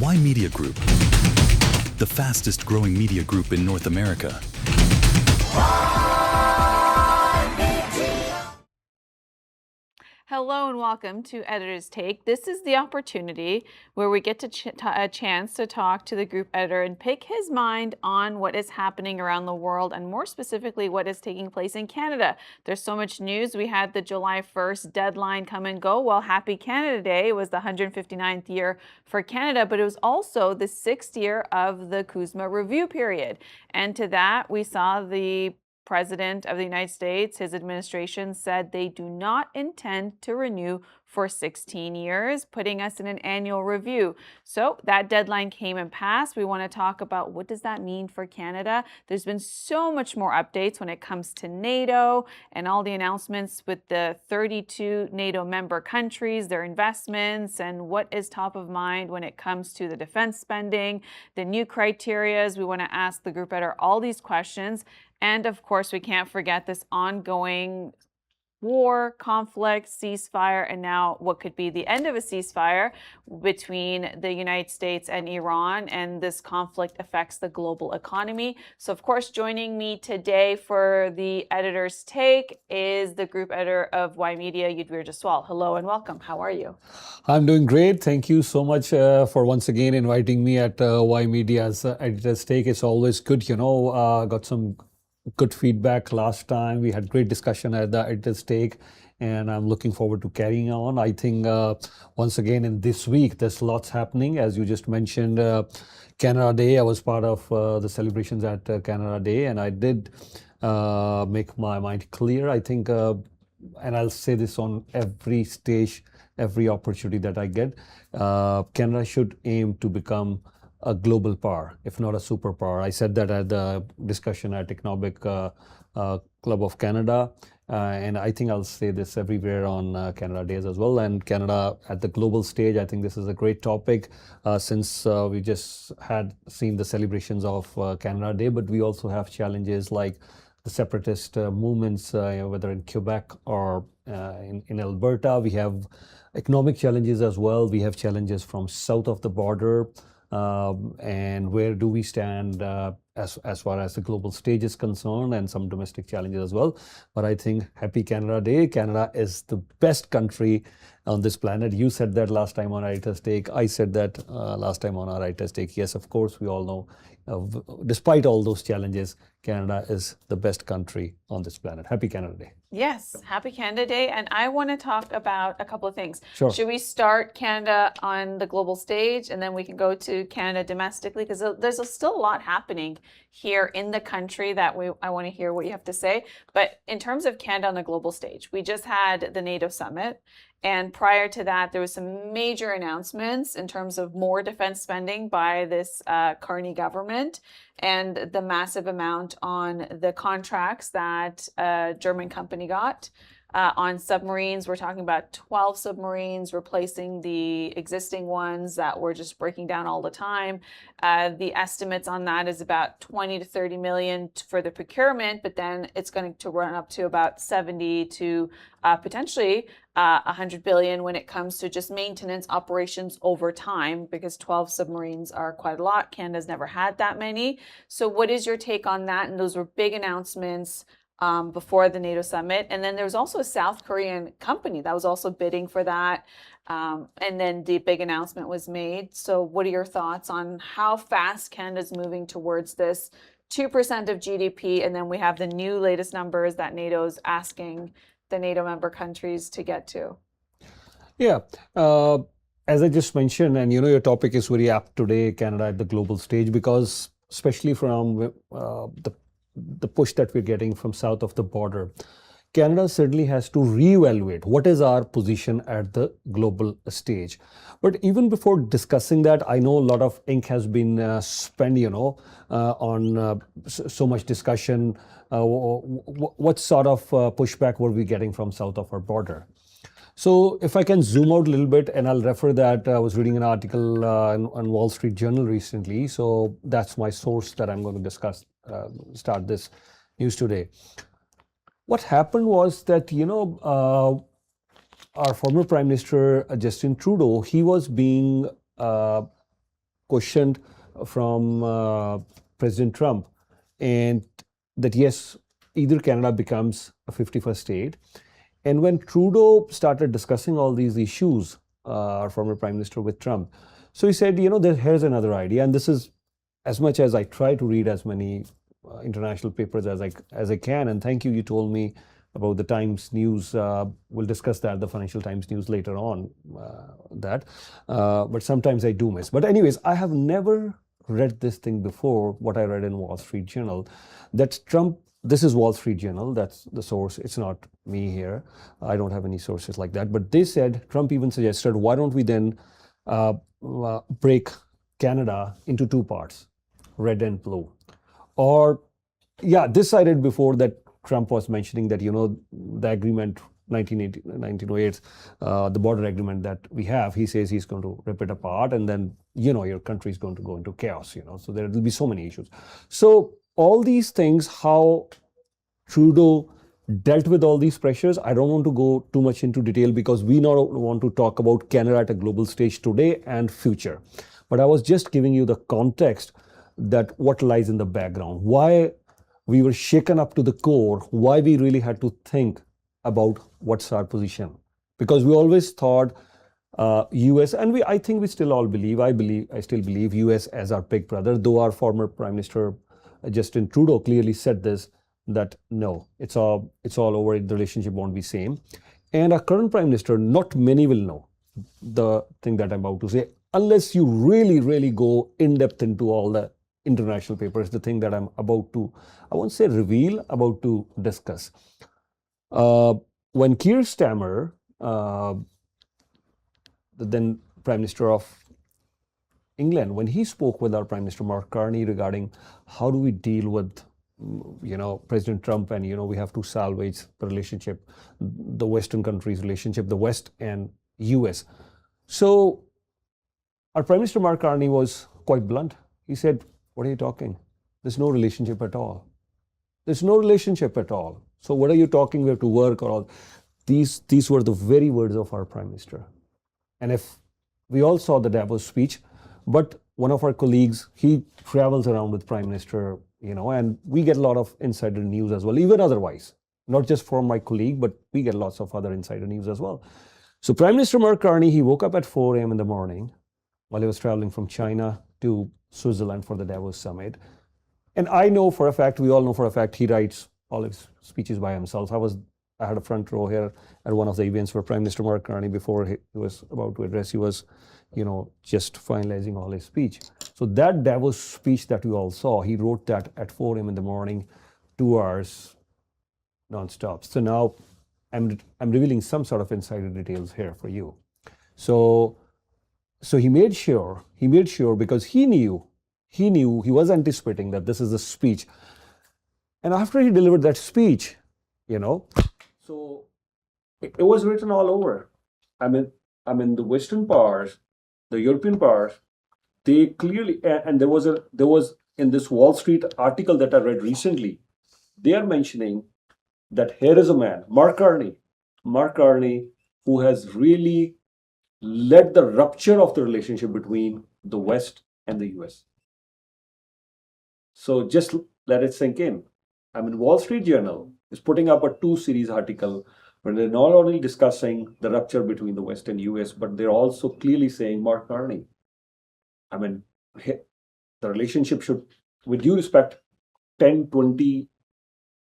Y Media Group, the fastest growing media group in North America. Hello and welcome to Editor's Take. This is the opportunity where we get a chance to talk to the group editor and pick his mind on what is happening around the world, and more specifically what is taking place in Canada. There's so much news. We had the July 1st deadline come and go. Well, Happy Canada Day. It was the 159th year for Canada, but it was also the 6th year of the CUSMA review period. And to that, we saw the President of the United States, his administration said they do not intend to renew for 16 years, putting us in an annual review. So that deadline came and passed. We want to talk about what does that mean for Canada. There's been so much more updates when it comes to NATO and all the announcements with the 32 NATO member countries, their investments, and what is top of mind when it comes to the defense spending, the new criterias. We want to ask the group editor all these questions. And of course, we can't forget this ongoing war, conflict, ceasefire, and now what could be the end of a ceasefire between the United States and Iran. And this conflict affects the global economy. So, of course, joining me today for the Editor's Take is the group editor of Y Media, Yudhvir Jaswal. Hello and welcome. How are you? I'm doing great. Thank you so much for once again inviting me at Y Media's Editor's Take. It's always good, got some good feedback last time. We had great discussion at the Editor's Take, and I'm looking forward to carrying on. I think once again in this week, there's lots happening. As you just mentioned, Canada Day, I was part of the celebrations at Canada Day, and I did make my mind clear. I think, and I'll say this on every stage, every opportunity that I get, Canada should aim to become a global power, if not a superpower. I said that at the discussion at Economic Club of Canada, and I think I'll say this everywhere on Canada Days as well. And Canada at the global stage, I think this is a great topic since we just had seen the celebrations of Canada Day, but we also have challenges like the separatist movements, whether in Quebec or in Alberta. We have economic challenges as well. We have challenges from south of the border. And where do we stand as far as the global stage is concerned, and some domestic challenges as well. But I think Happy Canada Day. Canada is the best country on this planet. You said that last time on our Editor's Take. I said that last time on our Editor's Take. Yes, of course, we all know, despite all those challenges, Canada is the best country on this planet. Happy Canada Day. Yes, Happy Canada Day. And I want to talk about a couple of things. Sure. Should we start Canada on the global stage and then we can go to Canada domestically? Because there's still a lot happening here in the country that I want to hear what you have to say. But in terms of Canada on the global stage, we just had the NATO Summit. And prior to that, there was some major announcements in terms of more defense spending by this Carney government, and the massive amount on the contracts that a German company got. On submarines, we're talking about 12 submarines replacing the existing ones that were just breaking down all the time. The estimates on that is about 20 to 30 million for the procurement, but then it's going to run up to about 70 to potentially 100 billion when it comes to just maintenance operations over time, because 12 submarines are quite a lot. Canada's never had that many. So what is your take on that? And those were big announcements before the NATO Summit. And then there was also a South Korean company that was also bidding for that. And then the big announcement was made. So what are your thoughts on how fast Canada's moving towards this 2% of GDP? And then we have the new latest numbers that NATO's asking the NATO member countries to get to. Yeah. As I just mentioned, and your topic is very apt today, Canada at the global stage, because especially from the push that we're getting from south of the border, Canada certainly has to reevaluate what is our position at the global stage. But even before discussing that, I know a lot of ink has been spent, on so much discussion. What sort of pushback were we getting from south of our border? So if I can zoom out a little bit, and I'll refer that, I was reading an article on Wall Street Journal recently. So that's my source that I'm going to start this news today. What happened was that, our former Prime Minister, Justin Trudeau, he was being questioned from President Trump, and that yes, either Canada becomes a 51st state. And when Trudeau started discussing all these issues, our former Prime Minister with Trump, so he said, here's another idea, and this is as much as I try to read as many international papers as I can. And thank you, you told me about the Times News. We'll discuss that, the Financial Times News later on. But sometimes I do miss. But anyways, I have never read this thing before. What I read in Wall Street Journal, that Trump. This is Wall Street Journal. That's the source. It's not me here. I don't have any sources like that. But they said, Trump even suggested, why don't we then break Canada into two parts, red and blue? Or, yeah, this I read before that Trump was mentioning that, the agreement 1908, the border agreement that we have, he says he's going to rip it apart, and then, your country is going to go into chaos, so there will be so many issues. So all these things, how Trudeau dealt with all these pressures, I don't want to go too much into detail because we now want to talk about Canada at a global stage today and future. But I was just giving you the context that what lies in the background, why we were shaken up to the core, why we really had to think about what's our position. Because we always thought U.S. and I think we still all believe, I still believe U.S. as our big brother, though our former Prime Minister Justin Trudeau clearly said this, that no, it's all over, the relationship won't be same. And our current Prime Minister, not many will know the thing that I'm about to say, unless you really, really go in depth into all the international papers, the thing that I'm about to, I won't say reveal, about to discuss. When Keir Starmer, the then Prime Minister of England, when he spoke with our Prime Minister Mark Carney regarding how do we deal with, President Trump, and, we have to salvage the relationship, the Western countries' relationship, the West and US. So our Prime Minister Mark Carney was quite blunt. He said, what are you talking? There's no relationship at all. There's no relationship at all. So what are you talking? We have to work or all. These were the very words of our Prime Minister. And if we all saw the Davos speech, but one of our colleagues, he travels around with Prime Minister, and we get a lot of insider news as well, even otherwise, not just from my colleague, but we get lots of other insider news as well. So Prime Minister Mark Carney, he woke up at 4 a.m. in the morning while he was traveling from China to Switzerland for the Davos Summit. And I know for a fact, we all know for a fact, he writes all his speeches by himself. I had a front row here at one of the events where Prime Minister Mark Carney, before he was about to address, he was, just finalizing all his speech. So that Davos speech that we all saw, he wrote that at 4 a.m. in the morning, 2 hours nonstop. So now I'm revealing some sort of insider details here for you. So he made sure because he knew, he was anticipating that this is a speech. And after he delivered that speech, so it was written all over. I mean the Western powers, the European powers, they clearly, and there was in this Wall Street article that I read recently, they are mentioning that here is a man, Mark Carney, who has really led the rupture of the relationship between the West and the US. So just let it sink in. Wall Street Journal is putting up a 2-series article where they're not only discussing the rupture between the West and US, but they're also clearly saying Mark Carney. The relationship should, with due respect, 10, 20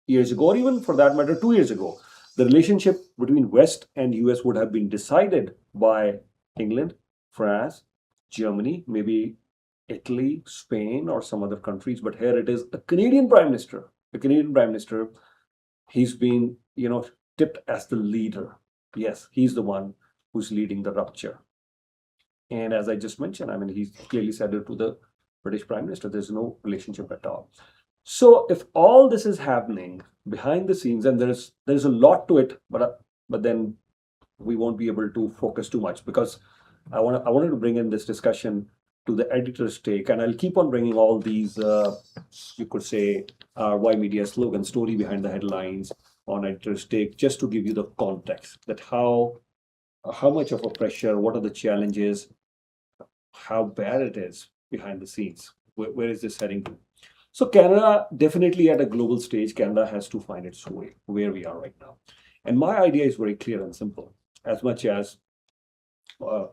years ago, or even for that matter, 2 years ago, the relationship between West and US would have been decided by England, France, Germany, maybe Italy, Spain, or some other countries. But here it is, a Canadian Prime Minister. The Canadian Prime Minister, he's been, tipped as the leader. Yes, he's the one who's leading the rupture. And as I just mentioned, he's clearly said it to the British Prime Minister, there's no relationship at all. So if all this is happening behind the scenes, and there's a lot to it, but then we won't be able to focus too much, because I wanted to bring in this discussion to the editor's take, and I'll keep on bringing all these, you could say, Y Media slogan, story behind the headlines on editor's take, just to give you the context that how much of a pressure, what are the challenges, how bad it is. behind the scenes. Where is this heading to? So Canada, definitely at a global stage, Canada has to find its way where we are right now. And my idea is very clear and simple. As much as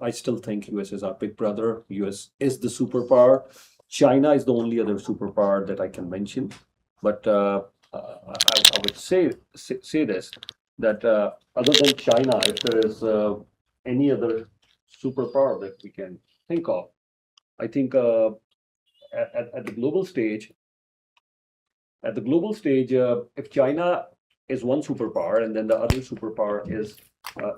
I still think US is our big brother, US is the superpower. China is the only other superpower that I can mention. But I would say this, that other than China, if there is any other superpower that we can think of, I think at the global stage, if China is one superpower and then the other superpower is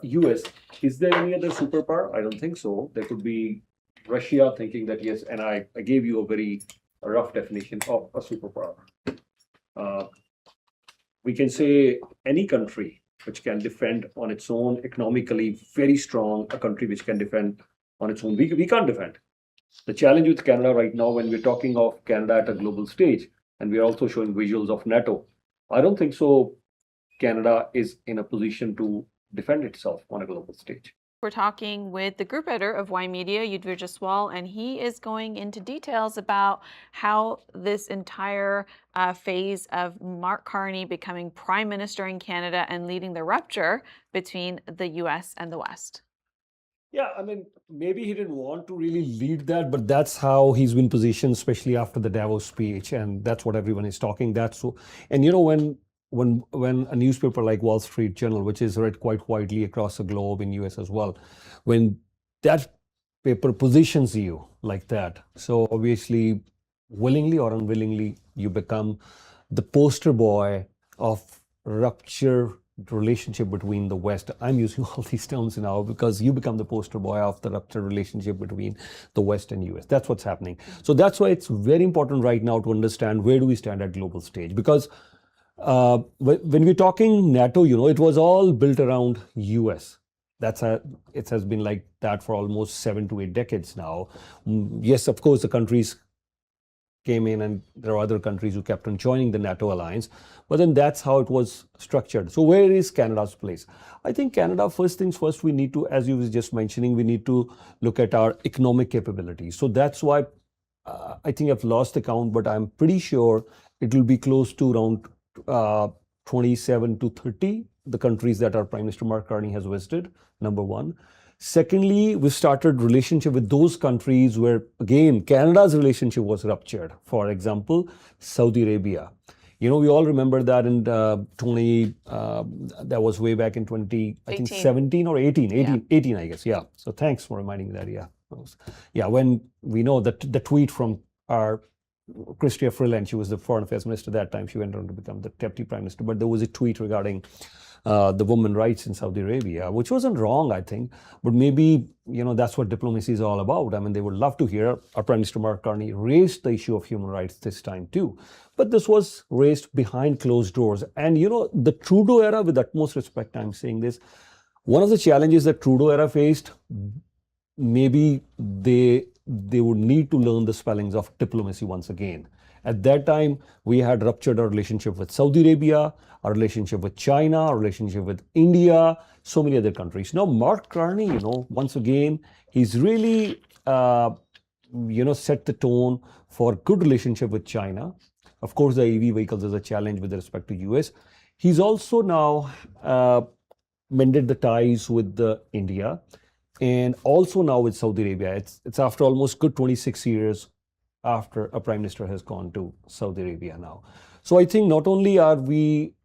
US, is there any other superpower? I don't think so. There could be Russia thinking that yes, and I gave you a very rough definition of a superpower. We can say any country which can defend on its own, economically very strong, a country which can defend on its own. We can't defend. The challenge with Canada right now, when we're talking of Canada at a global stage, and we're also showing visuals of NATO, I don't think so Canada is in a position to defend itself on a global stage. We're talking with the group editor of Y Media, Yudhvir Jaswal, and he is going into details about how this entire phase of Mark Carney becoming Prime Minister in Canada and leading the rupture between the US and the West. Yeah, I mean, maybe he didn't want to really lead that, but that's how he's been positioned, especially after the Davos speech, and that's what everyone is talking. And you know, when a newspaper like Wall Street Journal, which is read quite widely across the globe in US as well, when that paper positions you like that, so obviously, willingly or unwillingly, you become the poster boy of rupture relationship between the West. I'm using all these terms now because you become the poster boy of the ruptured relationship between the West and US. That's what's happening. So that's why it's very important right now to understand where do we stand at global stage. Because when we're talking NATO, you know, it was all built around US. It has been like that for almost 7 to 8 decades now. Yes, of course, the countries came in and there are other countries who kept on joining the NATO alliance, but then that's how it was structured. So where is Canada's place? I think Canada, first things first, we need to, as you were just mentioning, we need to look at our economic capabilities. So that's why I think I've lost the count, but I'm pretty sure it will be close to around 27 to 30, the countries that our Prime Minister Mark Carney has visited, number one. Secondly, we started relationship with those countries where, again, Canada's relationship was ruptured. For example, Saudi Arabia. You know, we all remember that in that was way back in 17 or 18, I guess. Yeah. So thanks for reminding me that. Yeah. Yeah. When we know that the tweet from our Chrystia Freeland, she was the foreign affairs minister at that time. She went on to become the deputy prime minister. But there was a tweet regarding the women's rights in Saudi Arabia, which wasn't wrong, I think. But maybe, you know, that's what diplomacy is all about. I mean, they would love to hear our Prime Minister Mark Carney raised the issue of human rights this time too. But this was raised behind closed doors. And, you know, the Trudeau era, with utmost respect, I'm saying this, one of the challenges that Trudeau era faced, maybe they would need to learn the spellings of diplomacy once again. At that time, we had ruptured our relationship with Saudi Arabia, our relationship with China, our relationship with India, so many other countries. Now, Mark Carney, you know, once again, he's really, set the tone for good relationship with China. Of course, the EV vehicles is a challenge with respect to US. He's also now mended the ties with India and also now with Saudi Arabia. It's after almost good 26 years after a prime minister has gone to Saudi Arabia now. So I think not only are we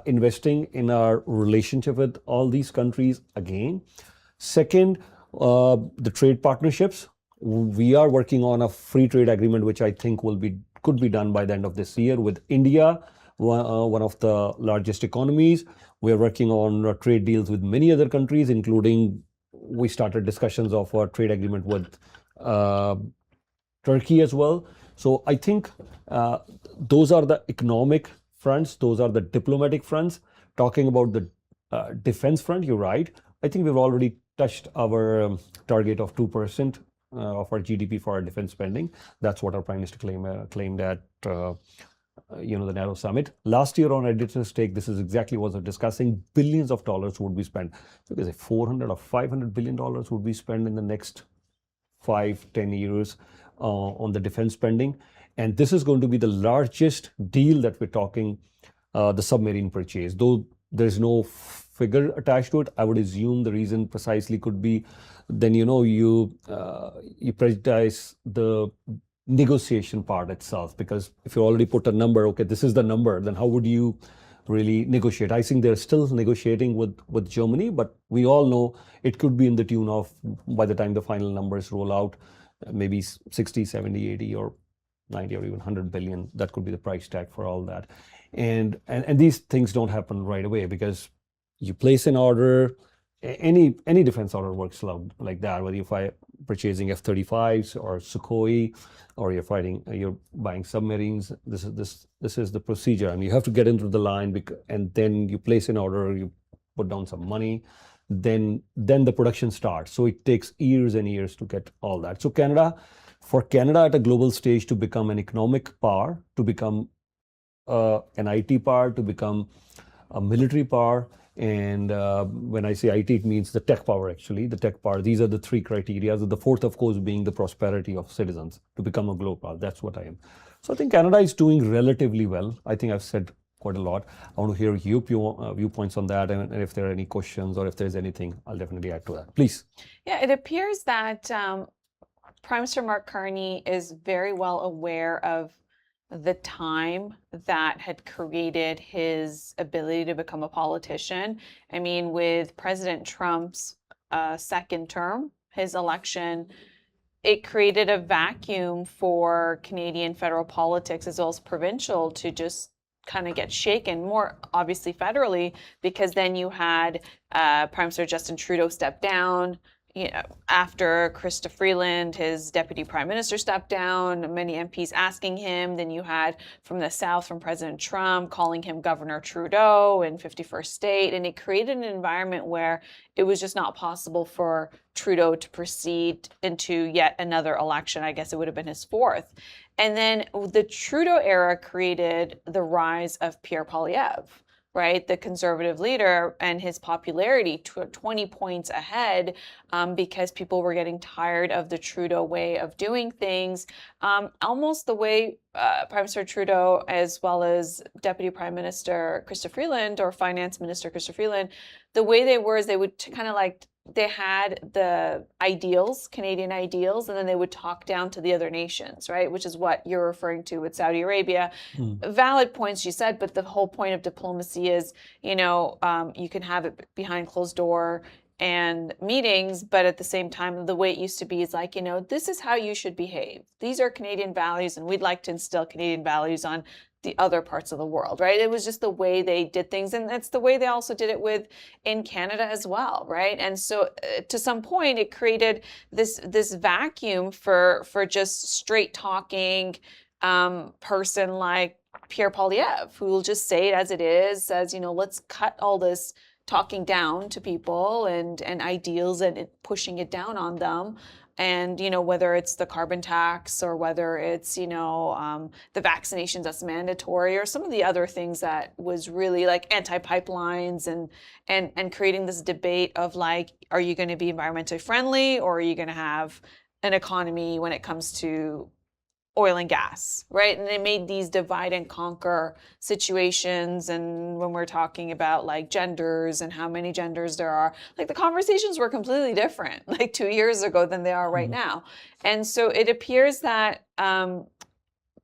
investing in our relationship with all these countries again, second, the trade partnerships. We are working on a free trade agreement, which I think could be done by the end of this year with India, one of the largest economies. We are working on trade deals with many other countries, including we started discussions of a trade agreement with Turkey as well. So I think those are the economic fronts, those are the diplomatic fronts. Talking about the defense front, you're right. I think we've already touched our target of 2% of our GDP for our defense spending. That's what our Prime Minister claimed at the NATO Summit. Last year on Editor's Take, this is exactly what we're discussing. Billions of dollars would be spent. Because $400 or $500 billion would be spent in the next 5-10 years on the defense spending. And this is going to be the largest deal that we're talking, the submarine purchase. Though there's no figure attached to it, I would assume the reason precisely could be then, you prioritize the negotiation part itself, because if you already put a number, okay, this is the number, then how would you really negotiate? I think they're still negotiating with Germany, but we all know it could be in the tune of, by the time the final numbers roll out, maybe 60, 70, 80 or 90 or even 100 billion. That could be the price tag for all that. And these things don't happen right away, because you place an order, any defense order works like that, whether you're purchasing F-35s or Sukhoi, or you're buying submarines. This is the procedure, and you have to get into the line, and then you place an order, you put down some money, then the production starts. So it takes years and years to get all that. So for Canada at a global stage to become an economic power, to become an IT power, to become a military power, and when I say IT, it means the tech power, actually, the tech power. These are the three criteria. The fourth, of course, being the prosperity of citizens to become a global power. That's what I am. So I think Canada is doing relatively well. I think I've said quite a lot. I want to hear your viewpoints on that, and if there are any questions or if there's anything, I'll definitely add to that. Please. Yeah, it appears that Prime Minister Mark Carney is very well aware of the time that had created his ability to become a politician. I mean, with President Trump's second term, his election, it created a vacuum for Canadian federal politics as well as provincial to just kind of get shaken, more obviously federally, because then you had Prime Minister Justin Trudeau step down. After Chrystia Freeland, his deputy prime minister, stepped down, many MPs asking him. Then you had from the South, from President Trump, calling him Governor Trudeau in 51st state. And it created an environment where it was just not possible for Trudeau to proceed into yet another election. I guess it would have been his fourth. And then the Trudeau era created the rise of Pierre Poilievre, right, the conservative leader, and his popularity 20 points ahead because people were getting tired of the Trudeau way of doing things, almost the way Prime Minister Trudeau, as well as Deputy Prime Minister Chrystia Freeland or Finance Minister Chrystia Freeland, the way they were is they would kind of like, they had the ideals, Canadian ideals, and then they would talk down to the other nations, right? Which is what you're referring to with Saudi Arabia. Valid points, you said, but the whole point of diplomacy is, you can have it behind closed door and meetings, but at the same time, the way it used to be is like, this is how you should behave. These are Canadian values, and we'd like to instill Canadian values on the other parts of the world, right? It was just the way they did things, and that's the way they also did it in Canada as well, right? And so to some point, it created this vacuum for just straight talking person like Pierre Poilievre, who will just say it as it is, says, let's cut all this talking down to people and ideals and pushing it down on them. And, whether it's the carbon tax or whether it's, the vaccinations that's mandatory or some of the other things that was really like anti-pipelines and creating this debate of like, are you going to be environmentally friendly or are you going to have an economy when it comes to oil and gas, right? And it made these divide and conquer situations. And when we're talking about like genders and how many genders there are, like the conversations were completely different like 2 years ago than they are right now. And so it appears that Prime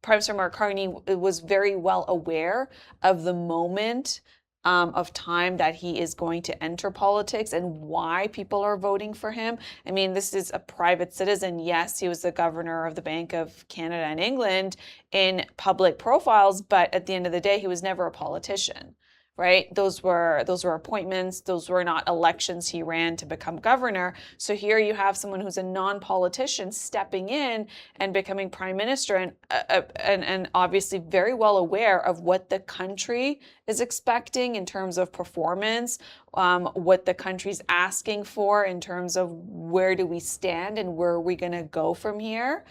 Minister Mark Carney was very well aware of the moment of time that he is going to enter politics and why people are voting for him. I mean, this is a private citizen. Yes, he was the governor of the Bank of Canada and England in public profiles, but at the end of the day, he was never a politician, right? Those were appointments. Those were not elections he ran to become governor. So here you have someone who's a non-politician stepping in and becoming prime minister and obviously very well aware of what the country is expecting in terms of performance what the country's asking for in terms of where do we stand and where are we going to go from here.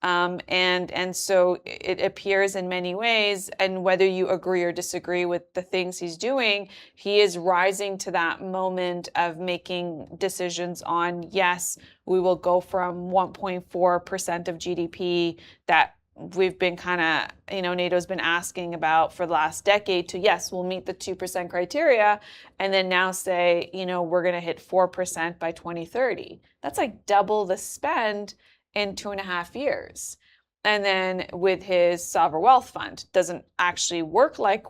And so it appears in many ways, and whether you agree or disagree with the things he's doing, he is rising to that moment of making decisions on, yes, we will go from 1.4% of GDP that we've been kind of, NATO's been asking about for the last decade to, yes, we'll meet the 2% criteria, and then now say, we're going to hit 4% by 2030. That's like double the spend in 2.5 years. And then with his sovereign wealth fund, doesn't actually work like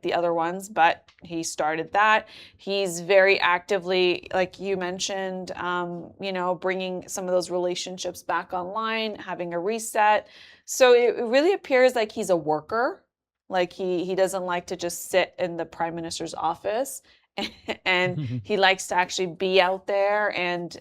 the other ones, but he started that. He's very actively, like you mentioned, bringing some of those relationships back online, having a reset. So it really appears like he's a worker. Like he doesn't like to just sit in the prime minister's office, and he likes to actually be out there and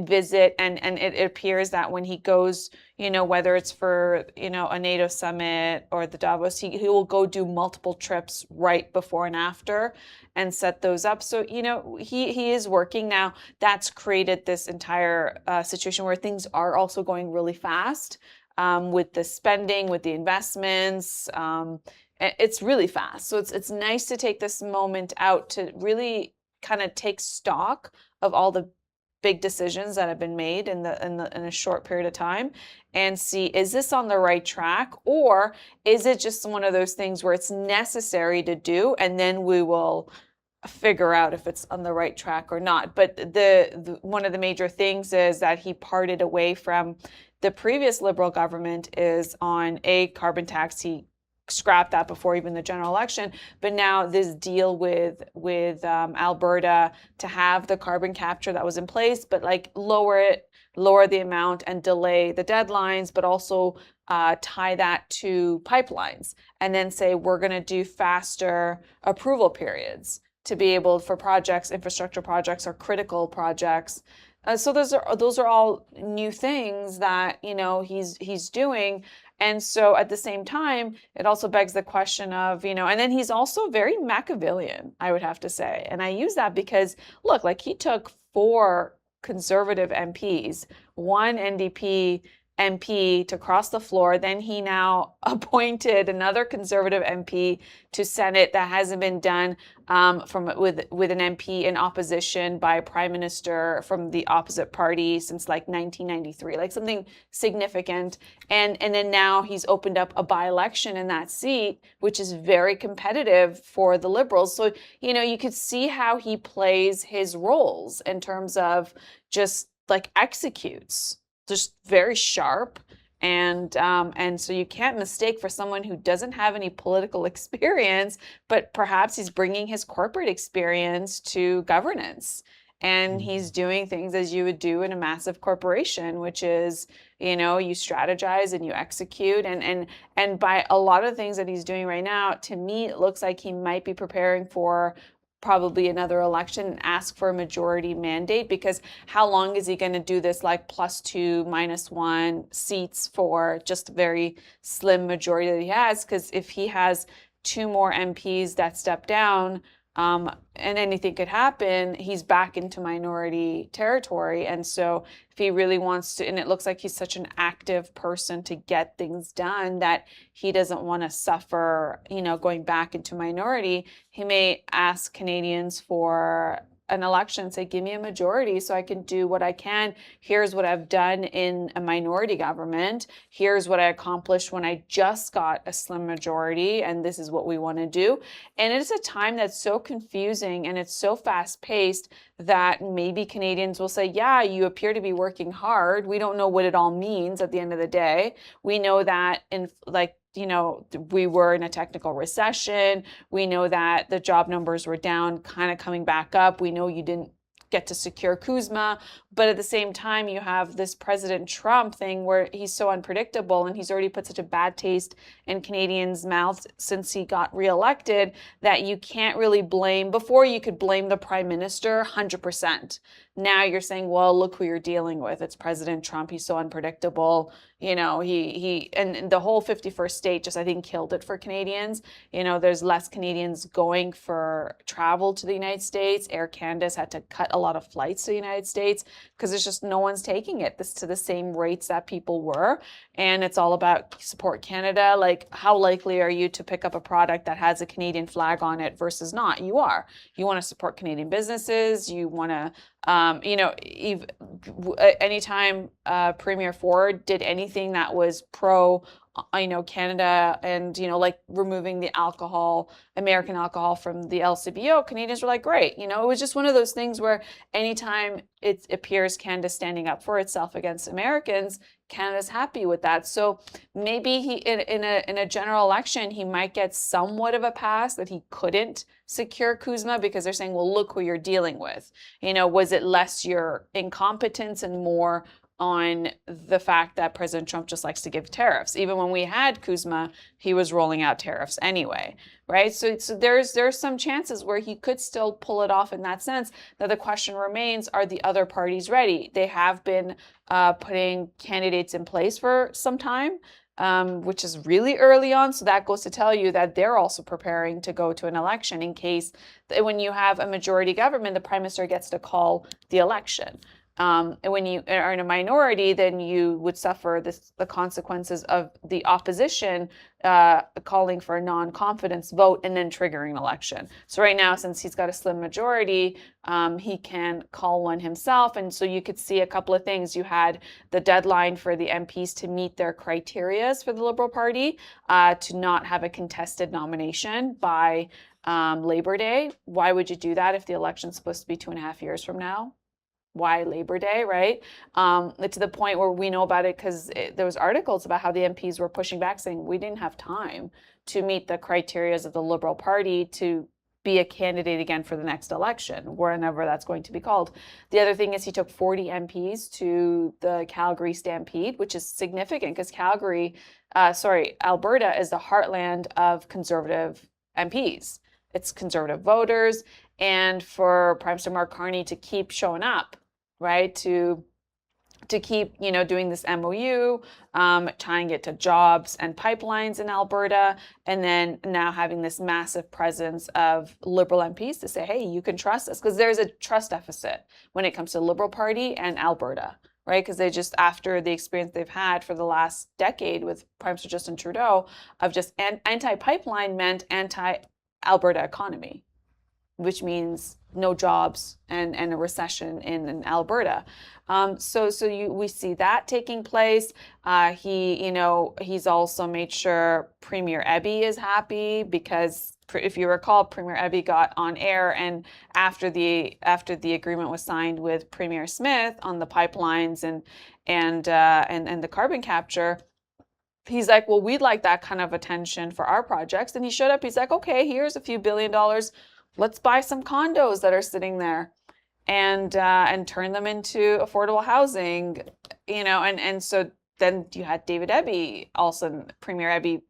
visit. And it appears that when he goes, whether it's for a NATO summit or the Davos, he will go do multiple trips right before and after and set those up. So he is working now. That's created this entire situation where things are also going really fast with the spending, with the investments. It's really fast. So it's nice to take this moment out to really kind of take stock of all the big decisions that have been made in a short period of time and see, is this on the right track, or is it just one of those things where it's necessary to do and then we will figure out if it's on the right track or not. But the one of the major things is that he parted away from the previous Liberal government is on a carbon tax. He scrapped that before even the general election, but now this deal with Alberta to have the carbon capture that was in place, but like lower the amount and delay the deadlines, but also tie that to pipelines, and then say we're going to do faster approval periods to be able for projects, infrastructure projects or critical projects. So those are all new things that he's doing. And so at the same time, it also begs the question of, and then he's also very Machiavellian, I would have to say. And I use that because, look, like he took 4 conservative MPs, 1 NDP MP to cross the floor. Then he now appointed another conservative MP to Senate. That hasn't been done with an MP in opposition by a prime minister from the opposite party since like 1993, like something significant. And then now he's opened up a by-election in that seat, which is very competitive for the Liberals. So, you could see how he plays his roles in terms of just like executes. Just very sharp, and so you can't mistake for someone who doesn't have any political experience, but perhaps he's bringing his corporate experience to governance, and he's doing things as you would do in a massive corporation, which is you strategize and you execute, and by a lot of things that he's doing right now, to me it looks like he might be preparing for probably another election and ask for a majority mandate, because how long is he going to do this like +2, -1 seats for just a very slim majority that he has? Because if he has 2 more MPs that step down, and anything could happen, he's back into minority territory. And so if he really wants to, and it looks like he's such an active person to get things done that he doesn't want to suffer, going back into minority, he may ask Canadians for an election, say, give me a majority so I can do what I can. Here's what I've done in a minority government. Here's what I accomplished when I just got a slim majority, and this is what we want to do. And it is a time that's so confusing and it's so fast-paced that maybe Canadians will say, yeah, you appear to be working hard. We don't know what it all means at the end of the day. We know that we were in a technical recession. We know that the job numbers were down, kind of coming back up. We know you didn't get to secure Kuzma, but at the same time, you have this President Trump thing where he's so unpredictable, and he's already put such a bad taste in Canadians' mouths since he got reelected that you can't really blame. Before, you could blame the Prime Minister 100%. Now you're saying, well, look who you're dealing with. It's President Trump. He's so unpredictable. And the whole 51st state just, I think, killed it for Canadians. There's less Canadians going for travel to the United States. Air Canada's had to cut a lot of flights to the United States because it's just no one's taking it to the same rates that people were. And it's all about support Canada. Like, how likely are you to pick up a product that has a Canadian flag on it versus not? You are. You want to support Canadian businesses. You want to anytime Premier Ford did anything that was pro, Canada and, like removing the American alcohol from the LCBO, Canadians were like, great. It was just one of those things where anytime it appears Canada standing up for itself against Americans, Canada's happy with that. So maybe he, in a general election, he might get somewhat of a pass that he couldn't secure CUSMA because they're saying, well, look who you're dealing with. Was it less your incompetence and more on the fact that President Trump just likes to give tariffs? Even when we had CUSMA, he was rolling out tariffs anyway, right? So there's some chances where he could still pull it off in that sense. Now the question remains, are the other parties ready? They have been putting candidates in place for some time, which is really early on. So that goes to tell you that they're also preparing to go to an election in case when you have a majority government, the prime minister gets to call the election. And when you are in a minority, then you would suffer the consequences of the opposition calling for a non-confidence vote and then triggering an election. So right now, since he's got a slim majority, he can call one himself. And so you could see a couple of things. You had the deadline for the MPs to meet their criterias for the Liberal Party, to not have a contested nomination by Labor Day. Why would you do that if the election's supposed to be 2.5 years from now? Why Labor Day, right? To the point where we know about it because there was articles about how the MPs were pushing back saying we didn't have time to meet the criteria of the Liberal Party to be a candidate again for the next election, whenever that's going to be called. The other thing is he took 40 MPs to the Calgary Stampede, which is significant because Alberta is the heartland of Conservative MPs. It's Conservative voters. And for Prime Minister Mark Carney to keep showing up, right, to keep, doing this MOU, trying to get to jobs and pipelines in Alberta, and then now having this massive presence of Liberal MPs to say, hey, you can trust us, because there's a trust deficit when it comes to the Liberal Party and Alberta, right? Because they just, after the experience they've had for the last decade with Prime Minister Justin Trudeau of just anti-pipeline meant anti-Alberta economy, which means no jobs and a recession in Alberta. We see that taking place. He's also made sure Premier Eby is happy because if you recall, Premier Eby got on air, and after the agreement was signed with Premier Smith on the pipelines and the carbon capture, he's like, well, we'd like that kind of attention for our projects. And he showed up. He's like, okay, here's a few $1 billion. Let's buy some condos that are sitting there and turn them into affordable housing, and so then you had David Eby, also Premier Eby.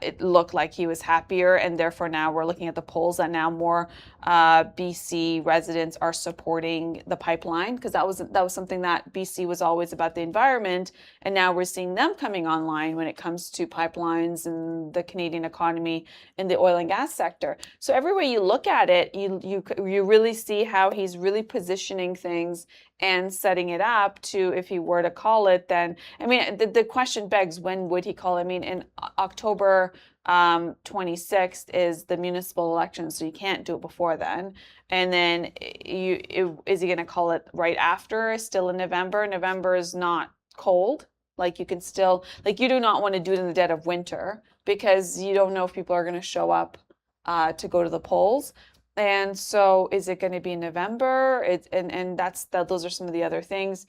It looked like he was happier, and therefore now we're looking at the polls that now more BC residents are supporting the pipeline, because that was something that BC was always about, the environment, and now we're seeing them coming online when it comes to pipelines and the Canadian economy in the oil and gas sector. So every way you look at it, you really see how he's really positioning things and setting it up to, if he were to call it, then, the question begs, when would he call it? In October 26th is the municipal election, so you can't do it before then. And then is he going to call it right after, still in November? November is not cold. Like, you can still, you do not want to do it in the dead of winter because you don't know if people are going to show up to go to the polls. And so is it going to be in November? Those are some of the other things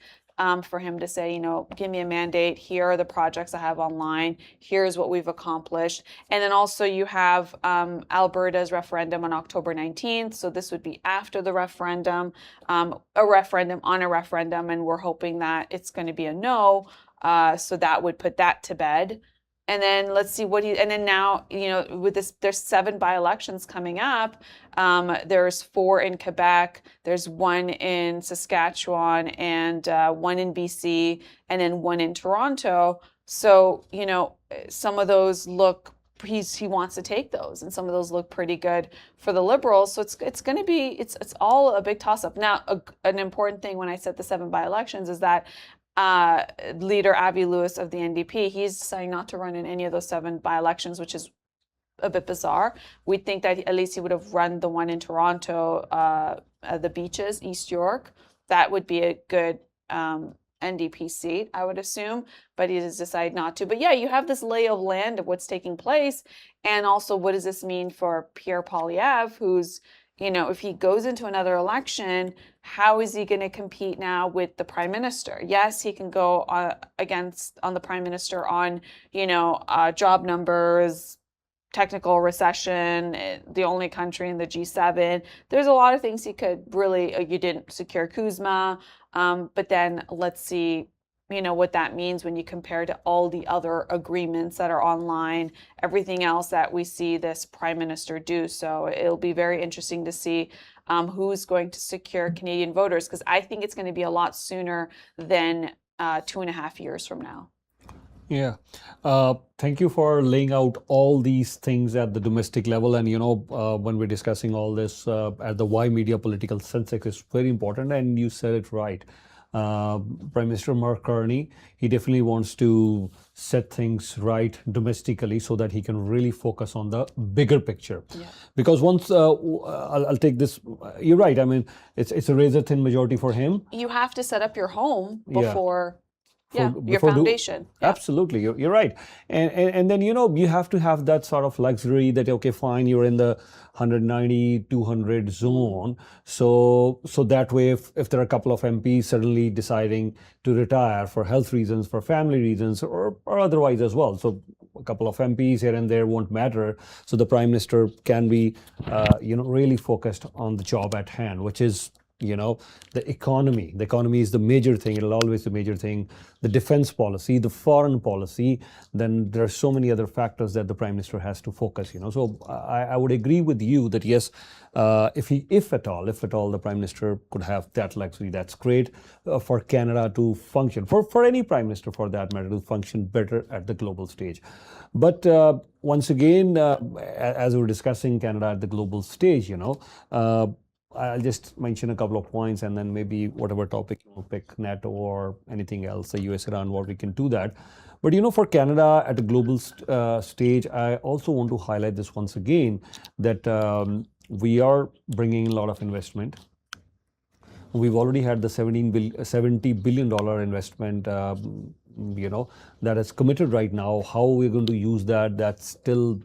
for him to say, give me a mandate. Here are the projects I have online. Here's what we've accomplished. And then also you have Alberta's referendum on October 19th. So this would be after the referendum, a referendum on a referendum. And we're hoping that it's going to be a no. So that would put that to bed. And then let's see and then now, with this, there's 7 by-elections coming up. There's 4 in Quebec, there's 1 in Saskatchewan, and 1 in BC, and then 1 in Toronto. So, some of those look, he wants to take those, and some of those look pretty good for the Liberals. So it's going to be, it's all a big toss-up. Now, an important thing when I said the 7 by-elections is that leader Avi Lewis of the NDP, he's deciding not to run in any of those 7 by-elections, which is a bit bizarre. We'd think that at least he would have run the one in Toronto, the Beaches, East York. That would be a good NDP seat, I would assume, but he has decided not to. But yeah, you have this lay of land of what's taking place, and also what does this mean for Pierre Poilievre, who's, if he goes into another election, how is he going to compete now with the prime minister? Yes, he can go on the prime minister on, job numbers, technical recession, the only country in the G7. There's a lot of things he could really, you didn't secure Kuzma, but then let's see, what that means when you compare to all the other agreements that are online, everything else that we see this prime minister do. So it'll be very interesting to see who's going to secure Canadian voters, because I think it's going to be a lot sooner than 2.5 years from now. Yeah. Thank you for laying out all these things at the domestic level. And, when we're discussing all this at the Y Media political sense, it's very important. And you said it right. Prime Minister Mark Carney, he definitely wants to set things right domestically so that he can really focus on the bigger picture. Yeah. Because once, I'll take this, you're right. I mean, it's a razor-thin majority for him. You have to set up your home before... your foundation. Absolutely, you're right. And then, you have to have that sort of luxury that, okay, fine, you're in the 190, 200 zone. So that way, if there are a couple of MPs suddenly deciding to retire for health reasons, for family reasons, or otherwise as well. So a couple of MPs here and there won't matter. So the Prime Minister can be, really focused on the job at hand, which is, the economy. The economy is the major thing. It'll always be the major thing. The defense policy, the foreign policy, then there are so many other factors that the Prime Minister has to focus, So I would agree with you that yes, if at all, the Prime Minister could have that luxury, that's great for Canada to function, for any Prime Minister for that matter, to function better at the global stage. But once again, as we were discussing Canada at the global stage, I'll just mention a couple of points, and then maybe whatever topic you want to pick, NATO or anything else, the U.S. Iran war, we can do that. But for Canada at a global stage, I also want to highlight this once again, that we are bringing a lot of investment. We've already had the $70 billion investment, that is committed right now. How we're going to use that, that's still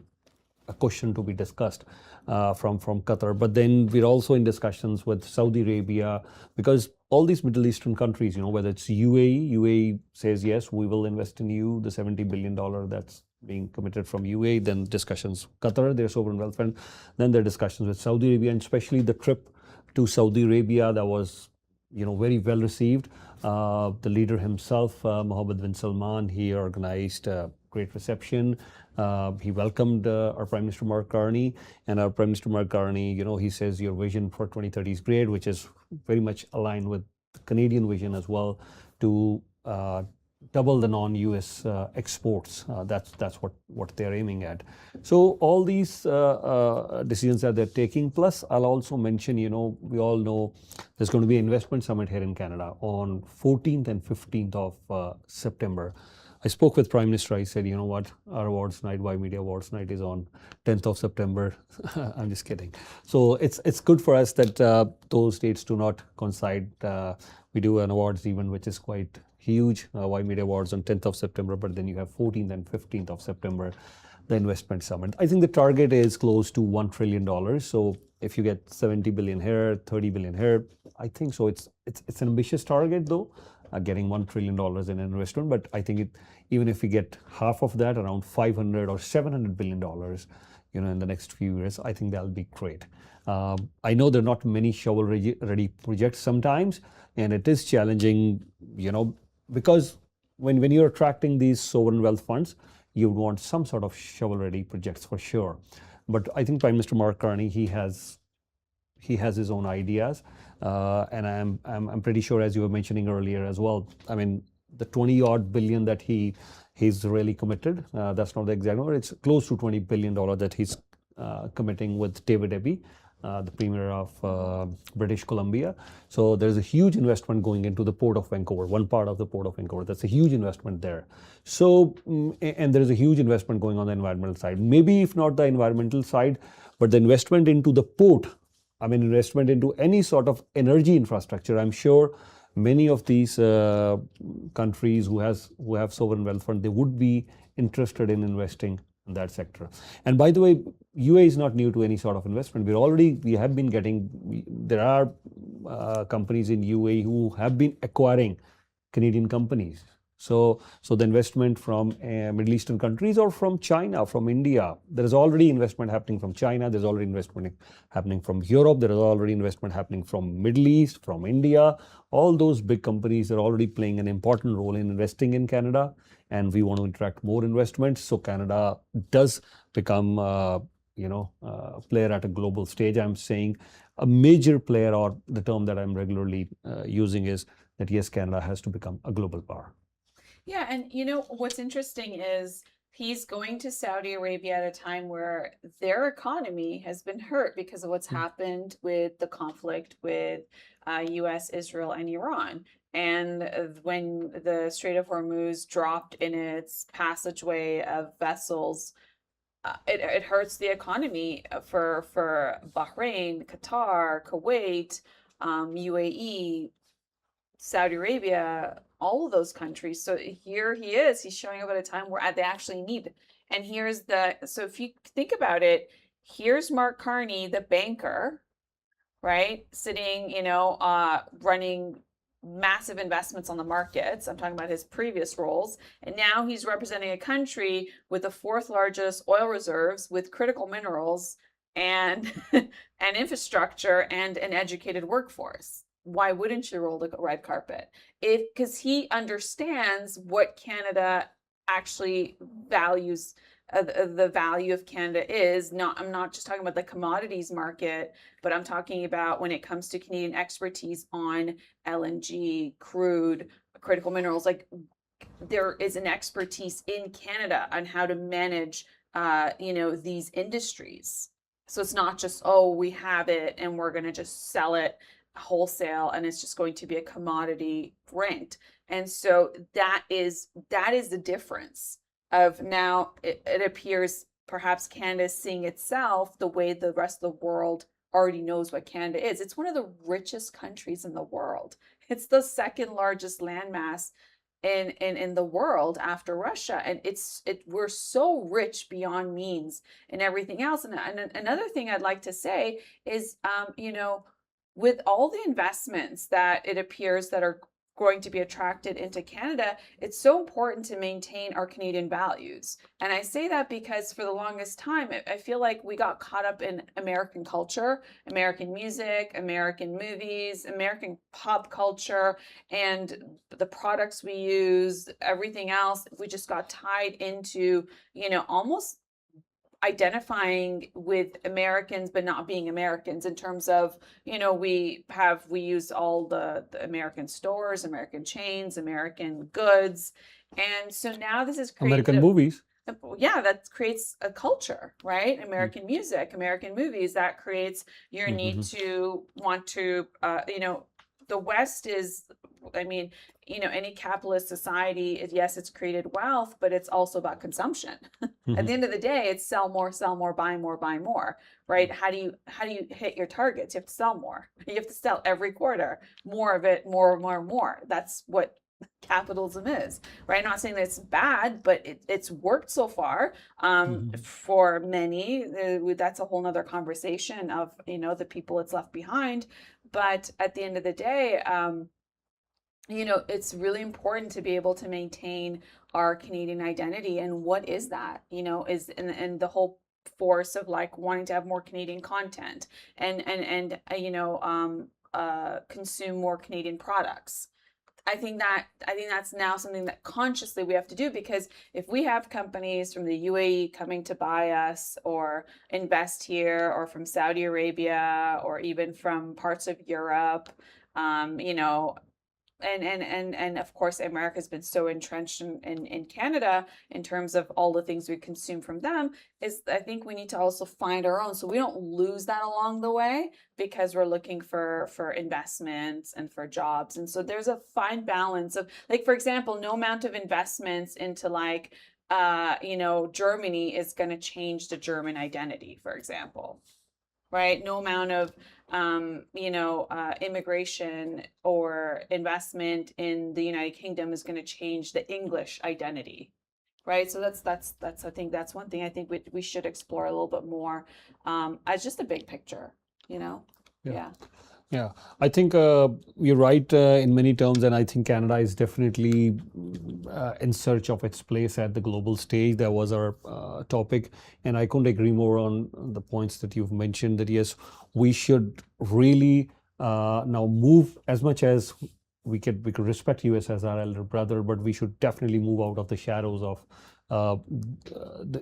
a question to be discussed from Qatar. But then we're also in discussions with Saudi Arabia, because all these Middle Eastern countries, whether it's UAE says, yes, we will invest in you, the $70 billion that's being committed from UAE, then discussions Qatar, their sovereign wealth fund, then there are discussions with Saudi Arabia, and especially the trip to Saudi Arabia that was, very well received. The leader himself, Mohammed bin Salman, he organized a great reception. He welcomed our Prime Minister Mark Carney, and our Prime Minister Mark Carney, he says your vision for 2030 is great, which is very much aligned with the Canadian vision as well, to double the non-US exports. That's what they're aiming at. So all these decisions that they're taking, plus I'll also mention, we all know there's going to be an investment summit here in Canada on 14th and 15th of September. I spoke with Prime Minister. I said, what, our awards night, Y Media Awards night, is on 10th of September. I'm just kidding. So it's good for us that those dates do not coincide. We do an awards event which is quite huge, Y Media Awards on 10th of September, but then you have 14th and 15th of September, the investment summit. I think the target is close to $1 trillion. So if you get 70 billion here, 30 billion here, I think so. It's an ambitious target though. Getting $1 trillion in investment, but I think even if we get half of that, around $500 or $700 billion, in the next few years, I think that'll be great. I know there are not many shovel-ready projects sometimes, and it is challenging, because when you're attracting these sovereign wealth funds, you would want some sort of shovel-ready projects for sure. But I think Prime Minister Mark Carney, he has his own ideas, and I'm pretty sure, as you were mentioning earlier as well. I mean, the 20-odd billion that he's really committed. That's not the exact number. It's close to $20 billion that he's committing with David Eby, the Premier of British Columbia. So there's a huge investment going into the Port of Vancouver, one part of the Port of Vancouver. That's a huge investment there. So, and there is a huge investment going on the environmental side. Maybe if not the environmental side, but the investment into the port, I mean, investment into any sort of energy infrastructure. I'm sure many of these countries who have sovereign wealth fund, they would be interested in investing in that sector. And by the way, UAE is not new to any sort of investment. We have been getting, there are companies in UAE who have been acquiring Canadian companies. So the investment from Middle Eastern countries or from China, from India, there is already investment happening from China. There's already investment happening from Europe. There is already investment happening from Middle East, from India. All those big companies are already playing an important role in investing in Canada, and we want to attract more investments. So Canada does become, a player at a global stage. I'm saying a major player, or the term that I'm regularly using is that yes, Canada has to become a global power. Yeah, and what's interesting is he's going to Saudi Arabia at a time where their economy has been hurt because of what's happened with the conflict with U.S, Israel, and Iran. And when the Strait of Hormuz dropped in its passageway of vessels, it hurts the economy for Bahrain, Qatar, Kuwait, UAE, Saudi Arabia, all of those countries. So here he is, he's showing up at a time where they actually need. And so if you think about it, here's Mark Carney, the banker, right? Sitting, running massive investments on the markets. I'm talking about his previous roles. And now he's representing a country with the fourth largest oil reserves, with critical minerals and and infrastructure and an educated workforce. Why wouldn't you roll the red carpet? Because he understands what Canada actually values. The value of Canada is not. I'm not just talking about the commodities market, but I'm talking about when it comes to Canadian expertise on LNG, crude, critical minerals. Like, there is an expertise in Canada on how to manage, these industries. So it's not just, oh, we have it and we're going to just sell it wholesale and it's just going to be a commodity rent. And so that is the difference of now it appears perhaps Canada is seeing itself the way the rest of the world already knows what Canada is. It's one of the richest countries in the world. It's the second largest landmass in the world after Russia, and we're so rich beyond means and everything else. And another thing I'd like to say is, with all the investments that it appears that are going to be attracted into Canada, it's so important to maintain our Canadian values. And I say that because for the longest time, I feel like we got caught up in American culture, American music, American movies, American pop culture, and the products we use, everything else. We just got tied into, almost identifying with Americans but not being Americans, in terms of, we use all the American stores, American chains, American goods. And so now this is American movies. Yeah, that creates a culture, right? American music, American movies, that creates your need to want to, the West is, any capitalist society, yes, it's created wealth, but it's also about consumption. At the end of the day, it's sell more, buy more, right? How do you hit your targets? You have to sell more. You have to sell every quarter, more of it, more. That's what capitalism is, right? I'm not saying that it's bad, but it's worked so far for many. That's a whole nother conversation of, the people it's left behind. But at the end of the day, it's really important to be able to maintain our Canadian identity. And what is that? Is and the whole force of like wanting to have more Canadian content and consume more Canadian products. I think that's now something that consciously we have to do, because if we have companies from the UAE coming to buy us or invest here, or from Saudi Arabia, or even from parts of Europe, you know, and of course America's been so entrenched in Canada in terms of all the things we consume from them, is I think we need to also find our own so we don't lose that along the way, because we're looking for investments and for jobs. And so there's a fine balance of, like, for example, no amount of investments into like you know, Germany is going to change the German identity, for example. Right? No amount of you know, immigration or investment in the United Kingdom is going to change the English identity, right? So that's I think that's one thing I think we should explore a little bit more, as just a big picture, you know. Yeah. Yeah, I think you're right in many terms, and I think Canada is definitely in search of its place at the global stage. That was our topic, and I couldn't agree more on the points that you've mentioned, that yes, we should really now move, as much as we could respect US as our elder brother, but we should definitely move out of the shadows of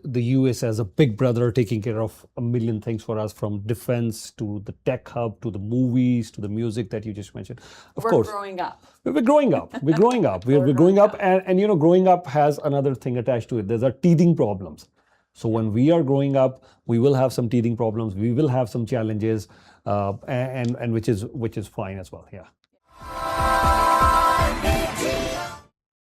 the US as a big brother taking care of a million things for us, from defense to the tech hub to the movies to the music that you just mentioned. Of course, We're growing up. We're growing up. We're growing up. We're growing up, and you know, growing up has another thing attached to it. There's our teething problems. So when we are growing up, we will have some teething problems. We will have some challenges, and which is fine as well. Yeah.